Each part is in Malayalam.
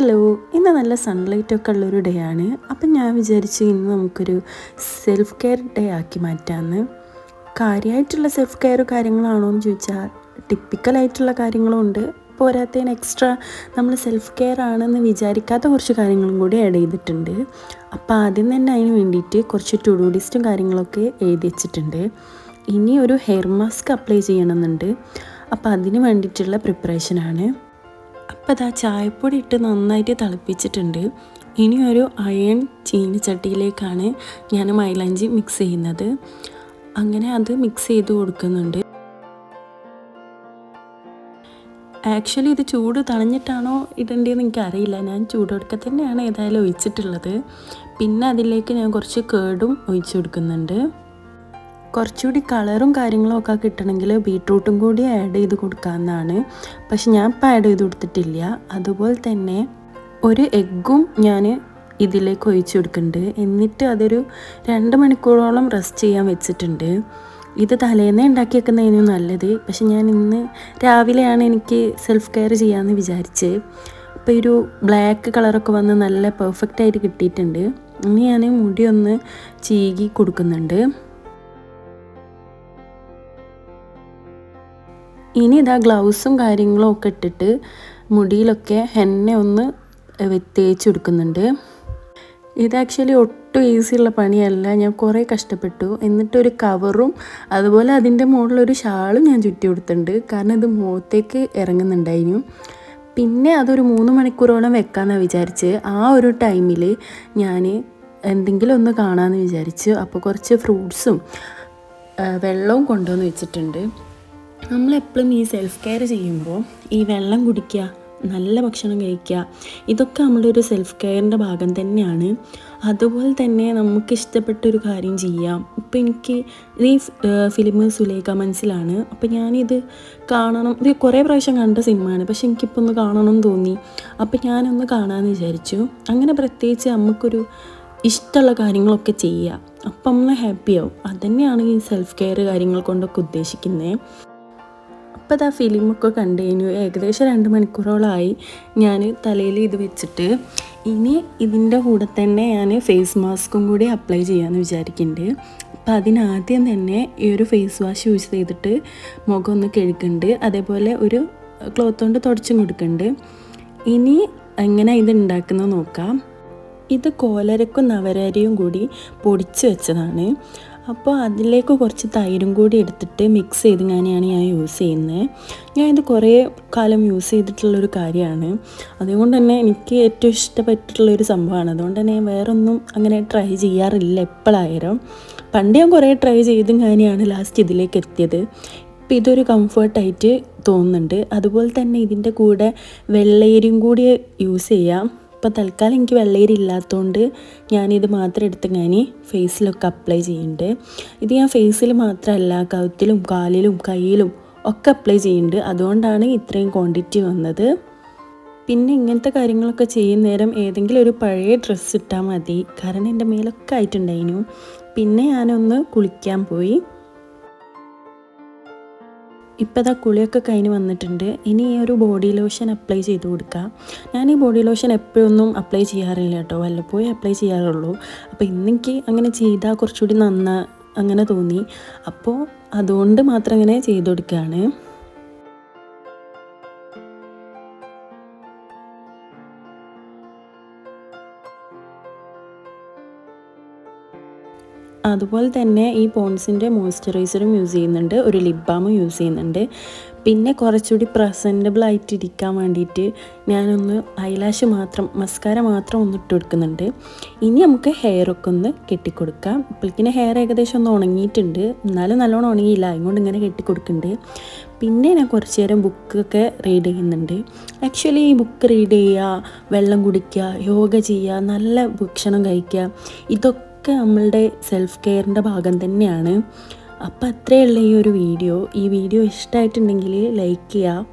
ഹലോ, ഇന്ന് നല്ല സൺലൈറ്റൊക്കെ ഉള്ളൊരു ഡേ ആണ്. അപ്പം ഞാൻ വിചാരിച്ചു ഇന്ന് നമുക്കൊരു സെൽഫ് കെയർ ഡേ ആക്കി മാറ്റാമെന്ന്. കാര്യമായിട്ടുള്ള സെൽഫ് കെയർ കാര്യങ്ങളാണോ എന്ന് ചോദിച്ചാൽ ടിപ്പിക്കലായിട്ടുള്ള കാര്യങ്ങളും ഉണ്ട്. പോരാത്തതിന് എക്സ്ട്രാ നമ്മൾ സെൽഫ് കെയർ ആണെന്ന് വിചാരിക്കാത്ത കുറച്ച് കാര്യങ്ങളും കൂടി ആഡ് ചെയ്തിട്ടുണ്ട്. അപ്പോൾ ആദ്യം തന്നെ അതിന് വേണ്ടിയിട്ട് കുറച്ച് ടു ഡു ലിസ്റ്റും കാര്യങ്ങളൊക്കെ എഴുതി വെച്ചിട്ടുണ്ട്. ഇനി ഒരു ഹെയർ മാസ്ക് അപ്ലൈ ചെയ്യണമെന്നുണ്ട്. അപ്പോൾ അതിന് വേണ്ടിയിട്ടുള്ള പ്രിപ്പറേഷനാണ്. അപ്പോൾ അതാ ചായപ്പൊടി ഇട്ട് നന്നായിട്ട് തിളപ്പിച്ചിട്ടുണ്ട്. ഇനി ഒരു അയൺ ചീനിച്ചട്ടിയിലേക്കാണ് ഞാൻ മൈലാഞ്ചി മിക്സ് ചെയ്യുന്നത്. അങ്ങനെ അത് മിക്സ് ചെയ്ത് കൊടുക്കുന്നുണ്ട്. ആക്ച്വലി ഇത് ചൂട് തണിഞ്ഞിട്ടാണോ ഇടേണ്ടതെന്ന് എനിക്കറിയില്ല. ഞാൻ ചൂടോടൊക്കെ തന്നെയാണ് ഏതായാലും ഒഴിച്ചിട്ടുള്ളത്. പിന്നെ അതിലേക്ക് ഞാൻ കുറച്ച് കേടും ഒഴിച്ചു കൊടുക്കുന്നുണ്ട്. കുറച്ചുകൂടി കളറും കാര്യങ്ങളും ഒക്കെ കിട്ടണമെങ്കിൽ ബീട്രൂട്ടും കൂടി ആഡ് ചെയ്ത് കൊടുക്കാമെന്നാണ്. പക്ഷെ ഞാൻ ഇപ്പോൾ ആഡ് ചെയ്ത് കൊടുത്തിട്ടില്ല. അതുപോലെ തന്നെ ഒരു എഗ്ഗും ഞാൻ ഇതിലേക്ക് ഒഴിച്ച് കൊടുക്കുന്നുണ്ട്. എന്നിട്ട് അതൊരു 2 മണിക്കൂറോളം റെസ്റ്റ് ചെയ്യാൻ വെച്ചിട്ടുണ്ട്. ഇത് തലേന്നേ ഉണ്ടാക്കി വെക്കുന്നതിന് നല്ലത്. പക്ഷെ ഞാൻ ഇന്ന് രാവിലെയാണ് എനിക്ക് സെൽഫ് കെയർ ചെയ്യാമെന്ന് വിചാരിച്ച്. അപ്പോൾ ഒരു ബ്ലാക്ക് കളറൊക്കെ വന്ന് നല്ല പെർഫെക്റ്റായിട്ട് കിട്ടിയിട്ടുണ്ട്. ഇനി ഞാൻ മുടി ഒന്ന് ചീകി കൊടുക്കുന്നുണ്ട്. ഇനി ഇതാ ഗ്ലൗസും കാര്യങ്ങളും ഒക്കെ ഇട്ടിട്ട് മുടിയിലൊക്കെ എണ്ണ ഒന്ന് തേച്ച് കൊടുക്കുന്നുണ്ട്. ഇത് ആക്ച്വലി ഒട്ടും ഈസിയുള്ള പണിയല്ല. ഞാൻ കുറേ കഷ്ടപ്പെട്ടു. എന്നിട്ടൊരു കവറും അതുപോലെ അതിൻ്റെ മുകളിലൊരു ഷാളും ഞാൻ ചുറ്റി കൊടുത്തിട്ടുണ്ട്. കാരണം ഇത് മുഖത്തേക്ക് ഇറങ്ങുന്നുണ്ടായിരുന്നു. പിന്നെ അതൊരു 3 മണിക്കൂറോളം വെക്കാമെന്നാണ് വിചാരിച്ച്. ആ ഒരു ടൈമിൽ ഞാൻ എന്തെങ്കിലും ഒന്ന് കാണാമെന്ന് വിചാരിച്ചു. അപ്പോൾ കുറച്ച് ഫ്രൂട്ട്സും വെള്ളവും കൊണ്ടുവന്ന് വെച്ചിട്ടുണ്ട്. നമ്മളെപ്പോഴും ഈ സെൽഫ് കെയർ ചെയ്യുമ്പോൾ ഈ വെള്ളം കുടിക്കുക, നല്ല ഭക്ഷണം കഴിക്കുക, ഇതൊക്കെ നമ്മളുടെ ഒരു സെൽഫ് കെയറിൻ്റെ ഭാഗം തന്നെയാണ്. അതുപോലെ തന്നെ നമുക്ക് ഇഷ്ടപ്പെട്ടൊരു കാര്യം ചെയ്യാം. ഇപ്പോൾ എനിക്ക് ഈ ഫിലിം സുലേഖ മനസ്സിലാണ്. അപ്പോൾ ഞാനിത് കാണണം, ഇത് കുറേ പ്രാവശ്യം കണ്ട സിനിമയാണ്. പക്ഷെ എനിക്കിപ്പോൾ ഒന്ന് കാണണം എന്ന് തോന്നി. അപ്പോൾ ഞാനൊന്ന് കാണാമെന്ന് വിചാരിച്ചു. അങ്ങനെ പ്രത്യേകിച്ച് നമുക്കൊരു ഇഷ്ടമുള്ള കാര്യങ്ങളൊക്കെ ചെയ്യുക. അപ്പം നമ്മൾ ഹാപ്പിയാവും. അതുതന്നെയാണ് ഈ സെൽഫ് കെയർ കാര്യങ്ങൾ കൊണ്ടൊക്കെ ഉദ്ദേശിക്കുന്നത്. അപ്പോൾ അത് ആ ഫിലിമൊക്കെ കണ്ടു കഴിഞ്ഞു. ഏകദേശം 2 മണിക്കൂറോളമായി ഞാൻ തലയിൽ ഇത് വെച്ചിട്ട്. ഇനി ഇതിൻ്റെ കൂടെ തന്നെ ഞാൻ ഫേസ് മാസ്കും കൂടി അപ്ലൈ ചെയ്യാമെന്ന് വിചാരിക്കുന്നുണ്ട്. അപ്പോൾ അതിനാദ്യം തന്നെ ഈ ഒരു ഫേസ് വാഷ് യൂസ് ചെയ്തിട്ട് മുഖം ഒന്ന് കഴുകുന്നുണ്ട്. അതേപോലെ ഒരു ക്ലോത്ത് കൊണ്ട് തുടച്ചും കൊടുക്കുന്നുണ്ട്. ഇനി എങ്ങനെ ഇത് ഉണ്ടാക്കുന്നത് നോക്കാം. ഇത് കോലരക്കും നവരരിയും കൂടി പൊടിച്ച് വെച്ചതാണ്. അപ്പോൾ അതിലേക്ക് കുറച്ച് തൈരും കൂടി എടുത്തിട്ട് മിക്സ് ചെയ്ത് ഞാൻ യൂസ് ചെയ്യുന്നത്. ഞാൻ ഇത് കുറേ കാലം യൂസ് ചെയ്തിട്ടുള്ളൊരു കാര്യമാണ്. അതുകൊണ്ട് തന്നെ എനിക്ക് ഏറ്റവും ഇഷ്ടപ്പെട്ടിട്ടുള്ളൊരു സംഭവമാണ്. അതുകൊണ്ട് തന്നെ വേറൊന്നും അങ്ങനെ ട്രൈ ചെയ്യാറില്ല എപ്പോഴായാലും. പണ്ട് ഞാൻ കുറേ ട്രൈ ചെയ്തും ലാസ്റ്റ് ഇതിലേക്ക് എത്തിയത്. ഇപ്പോൾ ഇതൊരു കംഫർട്ടായിട്ട് തോന്നുന്നുണ്ട്. അതുപോലെ തന്നെ ഇതിൻ്റെ കൂടെ വെള്ളയരിയും കൂടി യൂസ് ചെയ്യാം. ഇപ്പോൾ തൽക്കാലം എനിക്ക് വെള്ളയരി ഇല്ലാത്തതുകൊണ്ട് ഞാനിത് മാത്രം എടുത്ത് ഫേസിലൊക്കെ അപ്ലൈ ചെയ്യുന്നുണ്ട്. ഇത് ഞാൻ ഫേസിൽ മാത്രമല്ല കഴുത്തിലും കാലിലും കയ്യിലും ഒക്കെ അപ്ലൈ ചെയ്യുന്നുണ്ട്. അതുകൊണ്ടാണ് ഇത്രയും ക്വാണ്ടിറ്റി വന്നത്. പിന്നെ ഇങ്ങനത്തെ കാര്യങ്ങളൊക്കെ ചെയ്യുന്ന നേരം ഏതെങ്കിലും ഒരു പഴയ ഡ്രസ്സ് ഇട്ടാൽ മതി. കാരണം എൻ്റെ മേലൊക്കെ ആയിട്ടുണ്ടായിരുന്നു. പിന്നെ ഞാനൊന്ന് കുളിക്കാൻ പോയി. ഇപ്പോൾ ഇതാ കുളിയൊക്കെ കഴിഞ്ഞ് വന്നിട്ടുണ്ട്. ഇനി ഈ ഒരു ബോഡി ലോഷൻ അപ്ലൈ ചെയ്ത് കൊടുക്കാം. ഞാൻ ഈ ബോഡി ലോഷൻ എപ്പോഴൊന്നും അപ്ലൈ ചെയ്യാറില്ല കേട്ടോ, വല്ലപ്പോഴും അപ്ലൈ ചെയ്യാറുള്ളൂ. അപ്പോൾ ഇന്നെനിക്ക് അങ്ങനെ ചെയ്താൽ കുറച്ചുകൂടി അങ്ങനെ തോന്നി. അപ്പോൾ അതുകൊണ്ട് മാത്രം അങ്ങനെ ചെയ്ത് കൊടുക്കുകയാണ്. അതുപോലെ തന്നെ ഈ പോൺസിൻ്റെ മോയ്സ്ചറൈസറും യൂസ് ചെയ്യുന്നുണ്ട്. ഒരു ലിപ് ബാമും യൂസ് ചെയ്യുന്നുണ്ട്. പിന്നെ കുറച്ചുകൂടി പ്രസൻറ്റബിൾ ആയിട്ട് ഇരിക്കാൻ വേണ്ടിയിട്ട് ഞാനൊന്ന് ഐലാഷ് മാത്രം, മസ്കാര മാത്രം ഒന്ന് ഇട്ട് കൊടുക്കുന്നുണ്ട്. ഇനി നമുക്ക് ഹെയറൊക്കെ ഒന്ന് കെട്ടിക്കൊടുക്കാം. ഇപ്പോഴേക്കിന് ഹെയർ ഏകദേശം ഒന്ന് ഉണങ്ങിയിട്ടുണ്ട്. എന്നാലും നല്ലോണം ഉണങ്ങിയില്ല, അതുകൊണ്ട് ഇങ്ങനെ കെട്ടിക്കൊടുക്കുന്നുണ്ട്. പിന്നെ ഞാൻ കുറച്ച് നേരം ബുക്കൊക്കെ റീഡ് ചെയ്യുന്നുണ്ട്. ആക്ച്വലി ഈ ബുക്ക് റീഡ് ചെയ്യുക, വെള്ളം കുടിക്കുക, യോഗ ചെയ്യുക, നല്ല ഭക്ഷണം കഴിക്കുക, ഇതൊക്കെ നമ്മളുടെ സെൽഫ് കെയറിൻ്റെ ഭാഗം തന്നെയാണ്. അപ്പോൾ അത്രയുള്ള ഈ ഒരു വീഡിയോ. ഈ വീഡിയോ ഇഷ്ടമായിട്ടുണ്ടെങ്കിൽ ലൈക്ക് ചെയ്യുക,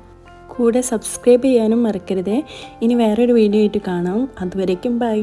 കൂടെ സബ്സ്ക്രൈബ് ചെയ്യാനും മറക്കരുത്. ഇനി വേറൊരു വീഡിയോ ആയിട്ട് കാണാം. അതുവരേക്കും ബൈ.